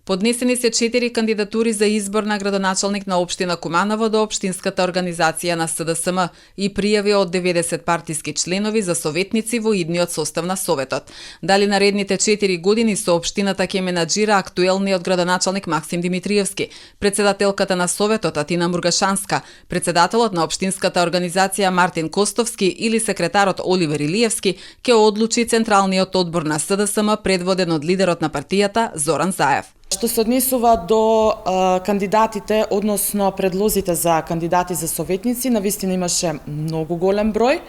Поднесени се 4 кандидатури за избор на градоначалник на општина Куманово до општинската организација на СДСМ и пријави од 90 партиски членови за советници во идниот состав на Советот. Дали наредните 4 години со општината ќе менаџира актуелниот градоначалник Максим Димитриевски, председателката на Советот Атина Мургашанска, председателот на општинската организација Мартин Костовски или секретарот Оливер Илиевски, ќе одлучи Централниот одбор на СДСМ предводен од лидерот на партијата Зоран Заев. Што се однесува до кандидатите, односно предлозите за кандидати за советници, навистина имаше многу голем број,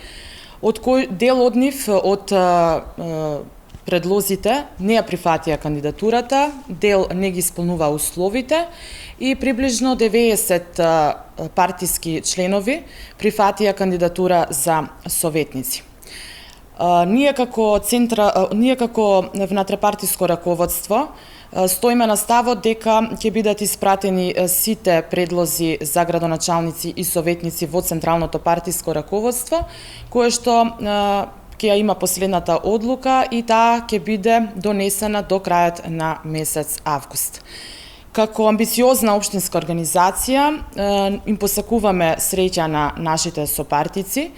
од кој дел од нив од предлозите не ја прифатија кандидатурата, дел не ги исполнува условите и приближно 90 партиски членови прифатија кандидатура за советници. Ние како внатрепартиско раководство стоиме на ставот дека ќе бидат испратени сите предлози за градоначалници и советници во Централното партиско раководство, кое што ќе ја има последната одлука и таа ќе биде донесена до крајот на месец август. Како амбициозна општинска организација им посакуваме среќа на нашите сопартици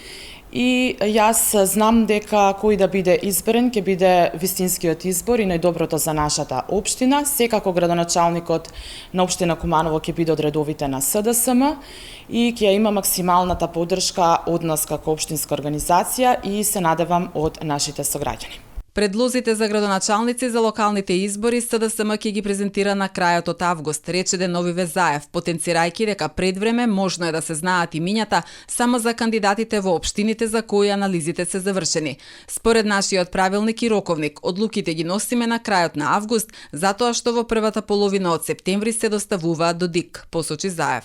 и јас знам дека кој да биде изберен ќе биде вистинскиот избор и најдоброто за нашата општина. Секако градоначалникот на општина Куманово ќе биде од редовите на СДСМ и ќе има максималната поддршка од нас како општинска организација и се надевам од нашите сограѓани. Предлозите за градоначалници за локалните избори СДСМ ќе ги презентира на крајот од август, рече Деновиве Заев, потенцирајќи дека пред време можно е да се знаат имињата само за кандидатите во општините за кои анализите се завршени. Според нашиот правилник и роковник, одлуките ги носиме на крајот на август, затоа што во првата половина од септември се доставуваат до ДИК, посочи Заев.